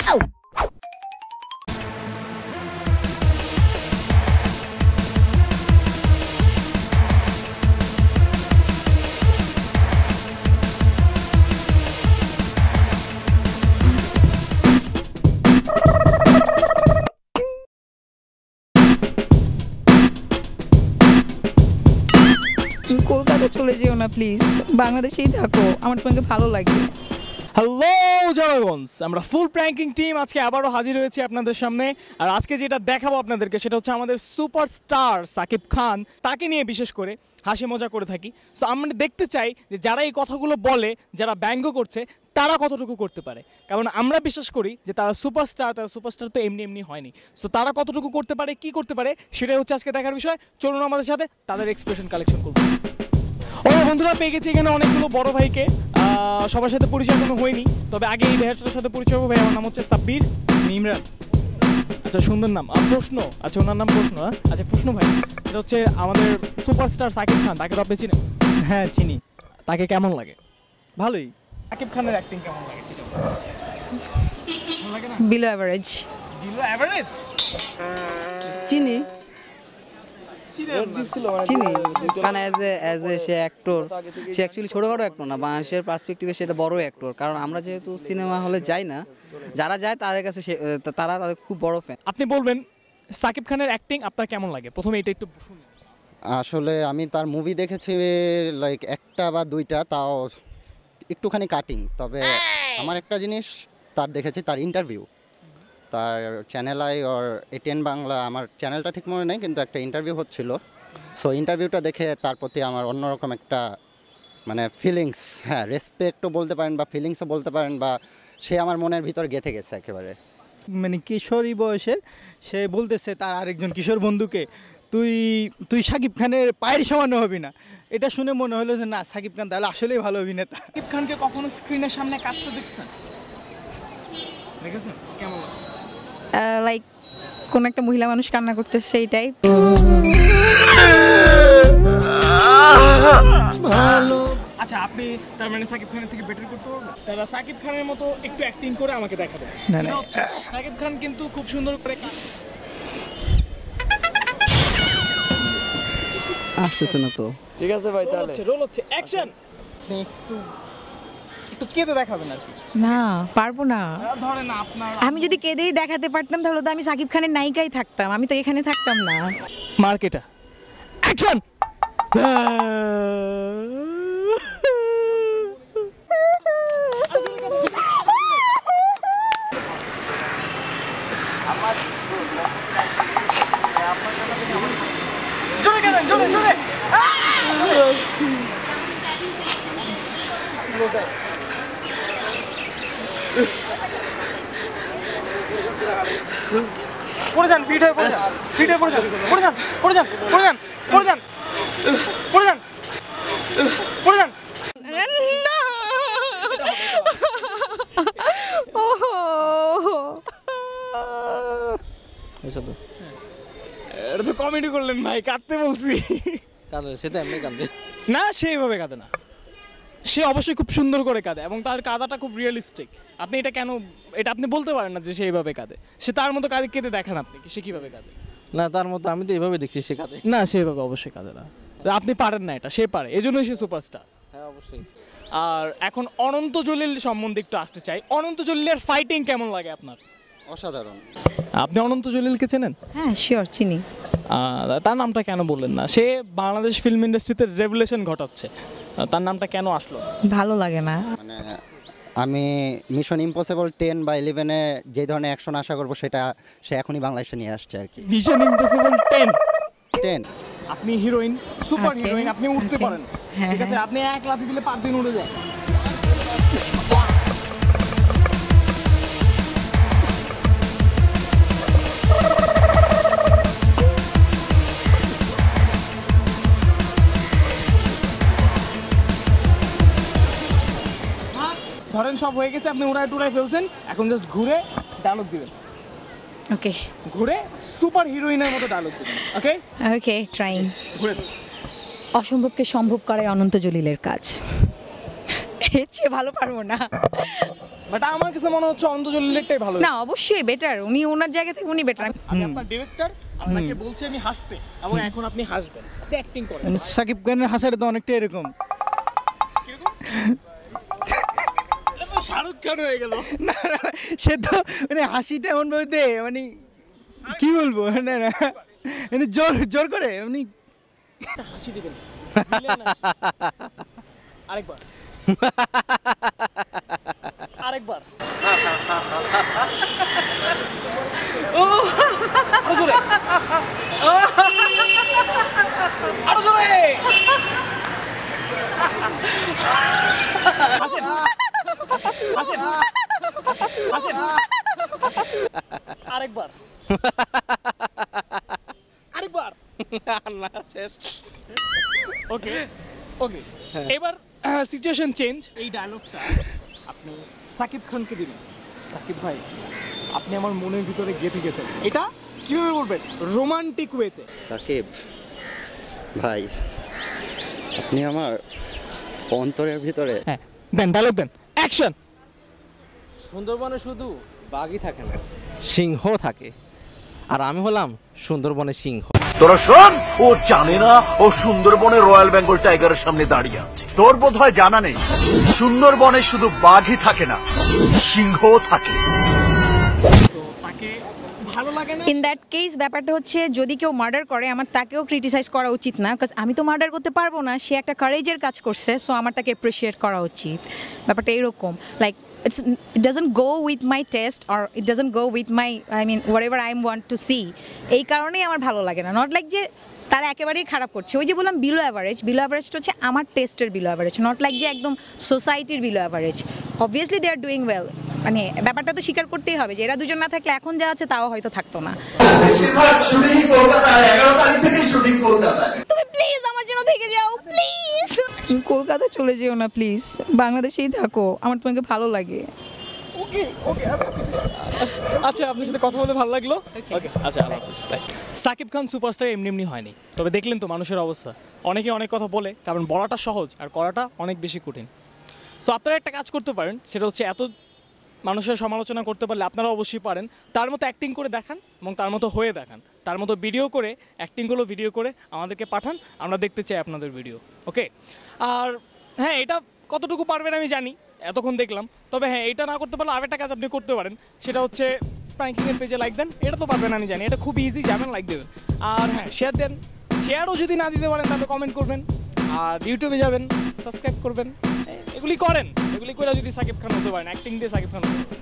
কলকাতা চলে যেও না প্লিজ, বাংলাদেশেই থাকো, আমার তোমাকে ভালো লাগে। হ্যালো জনগণস, আমরা ফুল প্র্যাঙ্কিং টিম আজকে আবারও হাজির হয়েছি আপনাদের সামনে। আর আজকে যেটা দেখাবো আপনাদেরকে সেটা হচ্ছে আমাদের সুপারস্টার সাকিব খান, তাকে নিয়ে বিশেষ করে হাসি মজা করে থাকি। সো আমরা দেখতে চাই যে যারা এই কথাগুলো বলে, যারা ব্যঙ্গ করছে, তারা কতটুকু করতে পারে। কারণ আমরা বিশ্বাস করি যে তারা সুপারস্টার তো এমনি এমনি হয়নি। সো তারা কতটুকু করতে পারে, কি করতে পারে, সেটাই হচ্ছে আজকে দেখার বিষয়। চলুন আমাদের সাথে তাদের এক্সপ্রেশন কালেকশন করবো। ও বন্ধুরা, পেয়ে গেছি এখানে অনেকগুলো বড় ভাইকে। সবার সাথে পরিচয় কোনো হয়নি, তবে আগে এই ভাইয়াটার সাথে পরিচয় হবে। ভাই আমার নাম হচ্ছে সাব্বির ইমরান। আচ্ছা, সুন্দর নাম। প্রশ্ন, আচ্ছা ওনার নাম প্রশ্ন। আচ্ছা প্রশ্ন ভাই, এটা হচ্ছে আমাদের সুপারস্টার সাকিব খান, তাকে তো আপনি চিনেন? হ্যাঁ চিনি। তাকে কেমন লাগে? ভালোই। সাকিব খানের অ্যাক্টিং কেমন লাগে সেটা ভালো লাগে না? Below average. Below average? চিনি চিনি, কারণ as a say actor, say actually ছোটোখাটো অ্যাক্টর না, বাংলাদেশের পার্সপেক্টিভে সেটা বড় অ্যাক্টর। কারণ আমরা যেহেতু সিনেমা হলে যাই না, যারা যায় তাদের কাছে তারা তাদের খুব বড় ফ্যান। আপনি বলবেন সাকিব খানের অ্যাক্টিং আপনার কেমন লাগে? প্রথমে এটা একটু শুনুন। আসলে আমি তার মুভি দেখেছি লাইক একটা বা দুইটা, তাও একটুখানি কাটিং। তবে আমার একটা জিনিস তার দেখেছি, তার ইন্টারভিউ, তার channel I or ATN Bangla, আমার চ্যানেলটা ঠিক মনে নেই, কিন্তু একটা ইন্টারভিউ হচ্ছিল। সো ইন্টারভিউটা দেখে তার প্রতি আমার অন্যরকম একটা মানে ফিলিংস, হ্যাঁ রেসপেক্টও বলতে পারেন বা ফিলিংসও বলতে পারেন, বা সে আমার মনের ভিতর গেঁথে গেছে একেবারে। মানে কিশোরী বয়সের সে বলতেছে তার আরেকজন কিশোর বন্ধুকে, তুই সাকিব খানের পায়ের সমান হবি না। এটা শুনে মনে হলো যে না, সাকিব খান তাহলে আসলেই ভালো অভিনেতা। সাকিব খানকে কখনো স্ক্রিনের সামনে কাজটা দেখছেন? দেখেছেন? কেমন লাগছে? লাইক কোন একটা মহিলা মানুষ কান্না করতে সেই টাইপ। আচ্ছা, আপনি তার মানে সাকিব খানের থেকে বেটার করতে পারবেন? তারা সাকিব খানের মতো একটু অ্যাক্টিং করে আমাকে দেখাবেন। সেটা হচ্ছে সাকিব খান কিন্তু খুব সুন্দর করে আসতেছে না তো। ঠিক আছে ভাই, তাহলে রোল হচ্ছে অ্যাকশন। একটু কেঁদে দেখাবেন আর কি। না, পারবো না। ধরেন আপনার, আমি যদি কেঁদেই দেখাতে পারতাম তাহলে তো আমি সাকিব খানের নায়িকাই থাকতাম, আমি তো এখানে থাকতাম না। মার্কেটা অ্যাকশন। জোরে কেন, জোরে জোরে। পড়ে যান, ফিট হয়ে পড়ে যান, ফিট হয়ে পড়ে যান, পড়ে যান, পড়ে যান, পড়ে যান, পড়ে যান, পড়ে যান, পড়ে যান। এটা তো কমেডি করলেন ভাই, কাঁদতে বলছি। কাঁদে সে তো এমনি কাঁদে না, সে এইভাবে কাঁদে না, সে অবশ্যই খুব সুন্দর করে কাঁদে এবং তার কাঁদাটা খুব রিয়েলিস্টিক। আপনি এটা কেন, এটা আপনি বলতে পারেন না যে সে এইভাবে কাঁদে। সে তার মতো কাঁদে, কেঁদে দেখান আপনি সে কীভাবে কাঁদে। না, তার মতো আমি তো এইভাবে দেখছি সে কাঁদে না, সেভাবে অবশ্যই কাঁদে না। আপনি পারেন না, এটা সে পারে, এজন্যই সে সুপারস্টার। হ্যাঁ অবশ্যই। আর এখন অনন্ত জলিল সম্বন্ধে একটু আসতে চাই। অনন্ত জলিলের ফাইটিং কেমন লাগে আপনার? অসাধারণ। আপনি অনন্ত জলিলকে চেনেন? হ্যাঁ শিওর, চিনি। তার নামটা কেন বললেন না? সে বাংলাদেশ ফিল্ম ইন্ডাস্ট্রিতে রেভলিউশন ঘটাচ্ছে, তার নামটা কেন আসলো? ভালো লাগে না। মানে আমি মিশন ইম্পসিবল 10 বা 11-এ যে ধরনের অ্যাকশন আশা করবো সেটা সে এখনই বাংলাদেশে নিয়ে আসছে আর কি। মিশন ইম্পসিবল 10 আপনি হিরোইন, সুপার Okay. হিরোইন, আপনি উঠতে Okay. পারেন, হ্যাঁ, ঠিক আছে? আপনি এক লাথি দিলে 5 দিন উড়ে যায়। ধরেন সব হয়ে গেছে, আপনি উড়ায় টুড়ায় ফেলছেন, এখন জাস্ট ঘুরে ডায়লগ দিবেন। ওকে ঘুরে সুপার হিরোইনের মতো ডায়লগ দিবেন। ওকে ওকে, ট্রাইং। ঘুরে অসম্ভবকে সম্ভব করাই অনন্ত জলিলের কাজ। এর চেয়ে ভালো পারবো না। বাট আমার কাছে মনে হচ্ছে অন্ত জলিলেরটাই ভালো না অবশ্যই বেটার, উনি ওনার জায়গা থেকে উনি বেটার। আমি আপনার ডিরেক্টর, আপনাকে বলছি আমি হাসতে, এবং এখন আপনি হাসবেন, আপনি অ্যাক্টিং করেন। মানে সাকিব খানের হাসাটা তো অনেকটা এরকম। কিরকম? এটা তো শাহরুখ খান হয়ে গেল। না না, সে তো মানে হাসিটা এমন ভাবে দে, মানে কি বলবো, না না মানে জোর জোর করে উনি একটা হাসি দিবেন, ভিলেন হাসি। আরেকবার আরেকবার ও আরো জোরে, আরো জোরে হাসেন, হাসেন, হাসেন, আরেকবার আরেকবার না শেষ। ওকে ওকে, এবার সিচুয়েশন চেঞ্জ। এই ডায়লগটা আপনি সাকিব খানকে দিবেন। সাকিব ভাই, আপনি আমার মনের ভিতরে গেঁথে গেছেন। এটা কিভাবে বলবেন? রোমান্টিক ওয়েতে। সাকিব ভাই, আপনি আমার অন্তরের ভিতরে। হ্যাঁ, দেন ডায়লগ দেন, অ্যাকশন। সুন্দরবনে শুধু বাঘই থাকে না, সিংহ থাকে, আর আমি হলাম সুন্দরবনের সিংহ। তোরা শোন, ও জানে না ও সুন্দরবনের রয়্যাল বেঙ্গল টাইগারের সামনে দাঁড়িয়ে আছে। তোর বোধহয় জানা নেই, সুন্দরবনে শুধু বাঘই থাকে না, সিংহ থাকে। তো তাকে ভালো লাগে না? ইন দ্যাট কেস ব্যাপারটা হচ্ছে যদি কেউ মার্ডার করে আমার তাকেও ক্রিটিসাইজ করা উচিত না, কারণ আমি তো মার্ডার করতে পারবো না, সে একটা কারেজের কাজ করছে, সো আমার তাকে অ্যাপ্রিসিয়েট করা উচিত। ব্যাপারটা এরকম, like it doesn't go with my taste or it doesn't go with my, I mean whatever I want to see, এই কারণেই আমার ভালো লাগে না। নট লাইক যে তারা একেবারেই খারাপ করছে, ওই যে বললাম বিলো অ্যাভারেজ, বিলো অ্যাভারেজটা হচ্ছে আমার টেস্টের বিলো অ্যাভারেজ, নট লাইক যে একদম সোসাইটির below average. Obviously they are doing well, মানে ব্যাপারটা তো স্বীকার করতেই হবে যে এরা দুজন না থাকলে এখন যা আছে তাও হয়তো থাকতো না। তুমি প্লিজ আমার জন্য থেকে যাও প্লিজ, কলকাতা চলে যেও না প্লিজ, বাংলাদেশেই থাকো, আমার তোমাকে ভালো লাগে। ওকে ওকে, আচ্ছা ঠিক আছে। আচ্ছা, আপনার সাথে কথা বলে ভালো লাগলো। ওকে, আচ্ছা, আল্লাহ হাফেজ, বাই। সাকিব খান সুপারস্টার এমনি এমনি হয়নি, তবে দেখলেন তো মানুষের অবস্থা। অনেকে অনেক কথা বলে, কারণ বলাটা সহজ আর করাটা অনেক বেশি কঠিন। তো আপনারা একটা কাজ করতে পারেন, সেটা হচ্ছে এত মানুষের সমালোচনা করতে পারলে আপনারা অবশ্যই পারেন তার মতো অ্যাক্টিং করে দেখান, এবং তার মতো হয়ে দেখান, তার মতো ভিডিও করে, অ্যাক্টিংগুলো ভিডিও করে আমাদেরকে পাঠান, আমরা দেখতে চাই আপনাদের ভিডিও। ওকে, আর হ্যাঁ, এটা কতটুকু পারবেন আমি জানি, এতক্ষণ দেখলাম। তবে হ্যাঁ, এটা না করতে পারলে আরেকটা কাজ আপনি করতে পারেন, সেটা হচ্ছে প্র্যাঙ্কিংয়ের পেজে লাইক দেন। এটা তো পারবেন আমি জানি, এটা খুব ইজি, যাবেন লাইক দেবেন। আর হ্যাঁ, শেয়ার দেন, শেয়ারও যদি না দিতে পারেন তাহলে কমেন্ট করবেন, আর ইউটিউবে যাবেন, সাবস্ক্রাইব করবেন, এগুলি করেন। এগুলি করে যদি সাকিব খান হতে পারেন, অ্যাক্টিং দিয়ে সাকিব খান হতে পারেন।